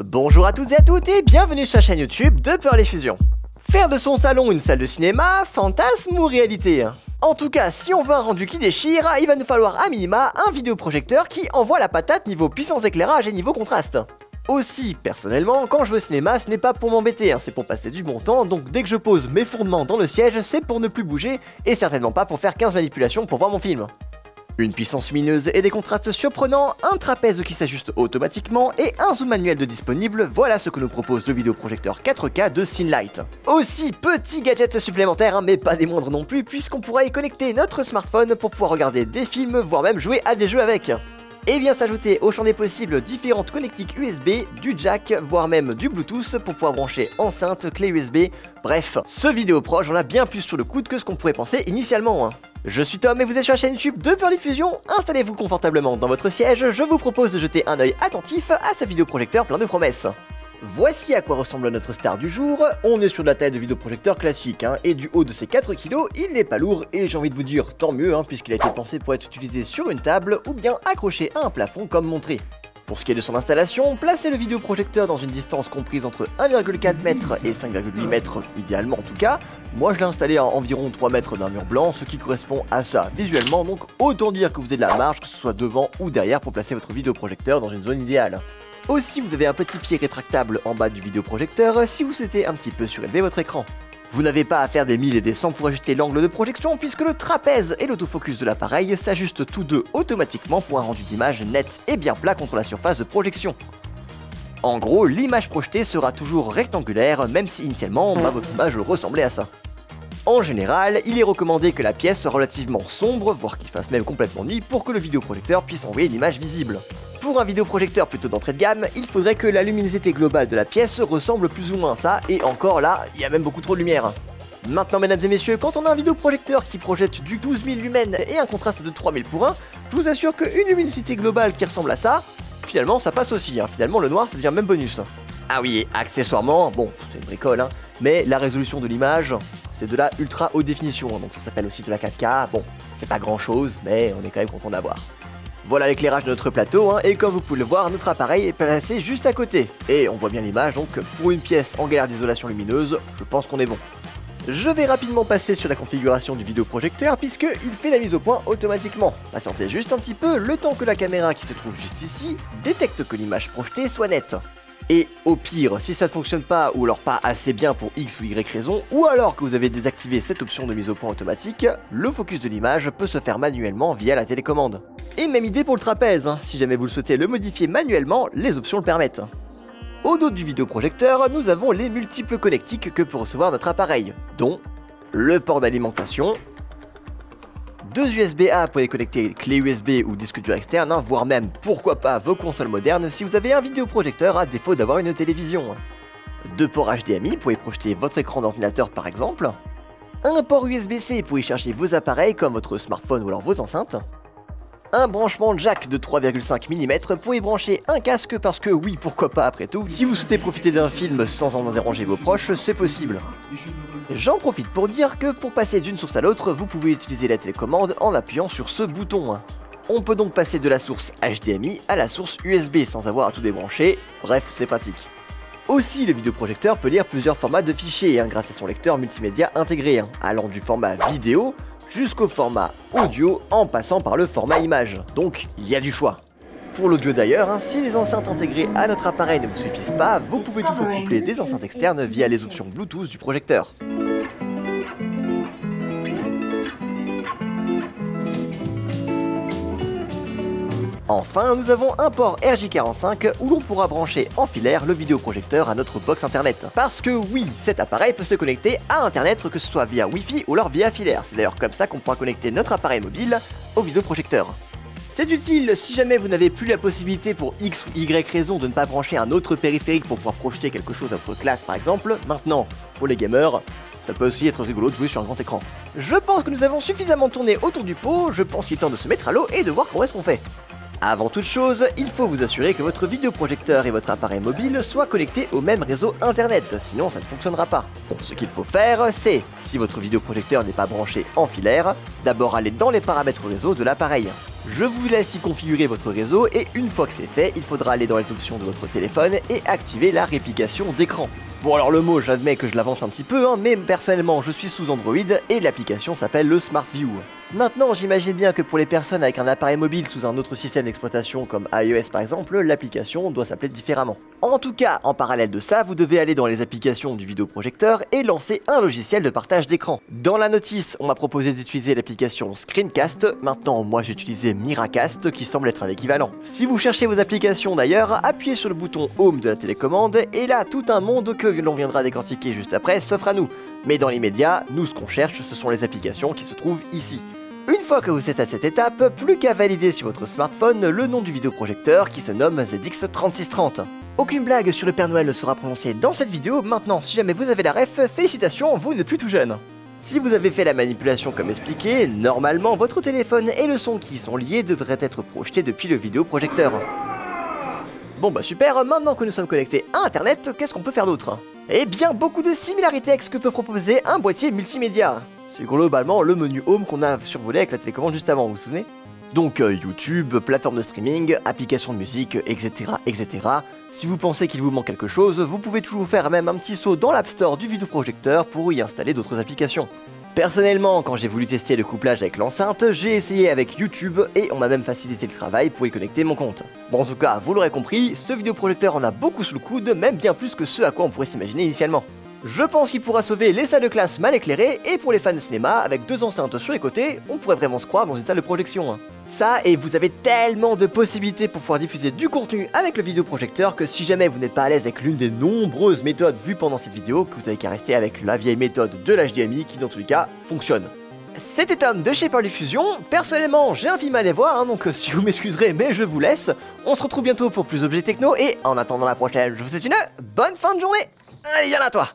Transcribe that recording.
Bonjour à toutes et à toutes et bienvenue sur la chaîne YouTube de Peur les Fusions. Faire de son salon une salle de cinéma, fantasme ou réalité? En tout cas, si on veut un rendu qui déchire, il va nous falloir à minima un vidéoprojecteur qui envoie la patate niveau puissance éclairage et niveau contraste. Aussi, personnellement, quand je vais au cinéma, ce n'est pas pour m'embêter, c'est pour passer du bon temps, donc dès que je pose mes fondements dans le siège, c'est pour ne plus bouger et certainement pas pour faire 15 manipulations pour voir mon film. Une puissance lumineuse et des contrastes surprenants, un trapèze qui s'ajuste automatiquement et un zoom manuel de disponible, voilà ce que nous propose le vidéoprojecteur 4K de Cinelight. Aussi, petit gadget supplémentaire, mais pas des moindres non plus, puisqu'on pourra y connecter notre smartphone pour pouvoir regarder des films, voire même jouer à des jeux avec. Et bien s'ajouter au champ des possibles différentes connectiques USB, du jack, voire même du Bluetooth pour pouvoir brancher enceinte, clé USB, bref, ce vidéo-pro j'en ai bien plus sur le coude que ce qu'on pourrait penser initialement. Je suis Tom et vous êtes sur la chaîne YouTube de Peur les Fusions, installez-vous confortablement dans votre siège, je vous propose de jeter un œil attentif à ce vidéoprojecteur plein de promesses. Voici à quoi ressemble notre star du jour. On est sur de la taille de vidéoprojecteur classique, et du haut de ses 4 kg, il n'est pas lourd et j'ai envie de vous dire tant mieux, puisqu'il a été pensé pour être utilisé sur une table ou bien accroché à un plafond comme montré. Pour ce qui est de son installation, placez le vidéoprojecteur dans une distance comprise entre 1,4 m et 5,8 m, idéalement en tout cas. Moi je l'ai installé à environ 3 mètres d'un mur blanc, ce qui correspond à ça visuellement, donc autant dire que vous avez de la marge, que ce soit devant ou derrière pour placer votre vidéoprojecteur dans une zone idéale. Aussi, vous avez un petit pied rétractable en bas du vidéoprojecteur si vous souhaitez un petit peu surélever votre écran. Vous n'avez pas à faire des 1000 et des 100 pour ajuster l'angle de projection puisque le trapèze et l'autofocus de l'appareil s'ajustent tous deux automatiquement pour un rendu d'image net et bien plat contre la surface de projection. En gros, l'image projetée sera toujours rectangulaire même si initialement votre image ressemblait à ça. En général, il est recommandé que la pièce soit relativement sombre, voire qu'il fasse même complètement nuit pour que le vidéoprojecteur puisse envoyer une image visible. Pour un vidéoprojecteur plutôt d'entrée de gamme, il faudrait que la luminosité globale de la pièce ressemble plus ou moins à ça, et encore là, il y a même beaucoup trop de lumière. Maintenant mesdames et messieurs, quand on a un vidéoprojecteur qui projette du 12 000 lumens et un contraste de 3000 pour 1, je vous assure qu'une luminosité globale qui ressemble à ça, finalement ça passe aussi, finalement le noir ça devient même bonus. Ah oui, et accessoirement, bon, c'est une bricole, mais la résolution de l'image, c'est de la ultra haute définition, donc ça s'appelle aussi de la 4K, bon, c'est pas grand chose, mais on est quand même content d'avoir. Voilà l'éclairage de notre plateau, et comme vous pouvez le voir, notre appareil est placé juste à côté. Et on voit bien l'image, donc pour une pièce en galère d'isolation lumineuse, je pense qu'on est bon. Je vais rapidement passer sur la configuration du vidéoprojecteur puisqu'il fait la mise au point automatiquement. Patientez juste un petit peu, le temps que la caméra qui se trouve juste ici détecte que l'image projetée soit nette. Et au pire, si ça ne fonctionne pas ou alors pas assez bien pour X ou Y raison, ou alors que vous avez désactivé cette option de mise au point automatique, le focus de l'image peut se faire manuellement via la télécommande. Et même idée pour le trapèze, si jamais vous le souhaitez le modifier manuellement, les options le permettent. Au dos du vidéoprojecteur, nous avons les multiples connectiques que peut recevoir notre appareil, dont le port d'alimentation, deux USB-A pour y connecter clé USB ou disque dur externe, voire même, pourquoi pas, vos consoles modernes si vous avez un vidéoprojecteur à défaut d'avoir une télévision. Deux ports HDMI pour y projeter votre écran d'ordinateur par exemple. Un port USB-C pour y charger vos appareils comme votre smartphone ou alors vos enceintes. Un branchement jack de 3,5 mm pour y brancher un casque parce que oui, pourquoi pas après tout, si vous souhaitez profiter d'un film sans en déranger vos proches, c'est possible. J'en profite pour dire que pour passer d'une source à l'autre, vous pouvez utiliser la télécommande en appuyant sur ce bouton. On peut donc passer de la source HDMI à la source USB sans avoir à tout débrancher, bref, c'est pratique. Aussi, le vidéoprojecteur peut lire plusieurs formats de fichiers grâce à son lecteur multimédia intégré, allant du format vidéo jusqu'au format audio en passant par le format image, donc il y a du choix. Pour l'audio d'ailleurs, si les enceintes intégrées à notre appareil ne vous suffisent pas, vous pouvez toujours coupler des enceintes externes via les options Bluetooth du projecteur. Enfin, nous avons un port RJ45 où l'on pourra brancher en filaire le vidéoprojecteur à notre box internet. Parce que oui, cet appareil peut se connecter à internet que ce soit via Wi-Fi ou alors via filaire. C'est d'ailleurs comme ça qu'on pourra connecter notre appareil mobile au vidéoprojecteur. C'est utile si jamais vous n'avez plus la possibilité pour X ou Y raison de ne pas brancher un autre périphérique pour pouvoir projeter quelque chose à votre classe par exemple. Maintenant, pour les gamers, ça peut aussi être rigolo de jouer sur un grand écran. Je pense que nous avons suffisamment tourné autour du pot, je pense qu'il est temps de se mettre à l'eau et de voir comment est-ce qu'on fait. Avant toute chose, il faut vous assurer que votre vidéoprojecteur et votre appareil mobile soient connectés au même réseau internet, sinon ça ne fonctionnera pas. Bon, ce qu'il faut faire, c'est, si votre vidéoprojecteur n'est pas branché en filaire, d'abord aller dans les paramètres réseau de l'appareil. Je vous laisse y configurer votre réseau et une fois que c'est fait, il faudra aller dans les options de votre téléphone et activer la réplication d'écran. Bon alors le mot, j'admets que je l'avance un petit peu, mais personnellement je suis sous Android et l'application s'appelle le Smart View. Maintenant j'imagine bien que pour les personnes avec un appareil mobile sous un autre système d'exploitation comme iOS par exemple, l'application doit s'appeler différemment. En tout cas, en parallèle de ça, vous devez aller dans les applications du vidéoprojecteur et lancer un logiciel de partage d'écran. Dans la notice, on m'a proposé d'utiliser l'application Screencast, maintenant moi j'ai utilisé Miracast qui semble être un équivalent. Si vous cherchez vos applications d'ailleurs, appuyez sur le bouton Home de la télécommande et là tout un monde que l'on viendra décortiquer juste après s'offre à nous. Mais dans l'immédiat, nous ce qu'on cherche ce sont les applications qui se trouvent ici. Une fois que vous êtes à cette étape, plus qu'à valider sur votre smartphone le nom du vidéoprojecteur qui se nomme ZX3630. Aucune blague sur le Père Noël ne sera prononcée dans cette vidéo, maintenant si jamais vous avez la ref, félicitations, vous n'êtes plus tout jeune. Si vous avez fait la manipulation comme expliqué, normalement votre téléphone et le son qui y sont liés devraient être projetés depuis le vidéoprojecteur. Bon bah super, maintenant que nous sommes connectés à internet, qu'est-ce qu'on peut faire d'autre? Eh bien beaucoup de similarités avec ce que peut proposer un boîtier multimédia. C'est globalement le menu Home qu'on a survolé avec la télécommande juste avant, vous vous souvenez? Donc YouTube, plateforme de streaming, application de musique, etc. etc. Si vous pensez qu'il vous manque quelque chose, vous pouvez toujours faire même un petit saut dans l'App Store du vidéoprojecteur pour y installer d'autres applications. Personnellement, quand j'ai voulu tester le couplage avec l'enceinte, j'ai essayé avec YouTube et on m'a même facilité le travail pour y connecter mon compte. Bon en tout cas, vous l'aurez compris, ce vidéoprojecteur en a beaucoup sous le coude, même bien plus que ce à quoi on pourrait s'imaginer initialement. Je pense qu'il pourra sauver les salles de classe mal éclairées et pour les fans de cinéma, avec deux enceintes sur les côtés, on pourrait vraiment se croire dans une salle de projection. Ça, et vous avez tellement de possibilités pour pouvoir diffuser du contenu avec le vidéoprojecteur que si jamais vous n'êtes pas à l'aise avec l'une des nombreuses méthodes vues pendant cette vidéo, que vous avez qu'à rester avec la vieille méthode de l'HDMI qui dans tous les cas fonctionne. C'était Tom de chez Pearl Diffusion. Personnellement, j'ai un film à aller voir, donc si vous m'excuserez, mais je vous laisse. On se retrouve bientôt pour plus d'objets techno et en attendant la prochaine, je vous souhaite une bonne fin de journée. Allez, viens là toi.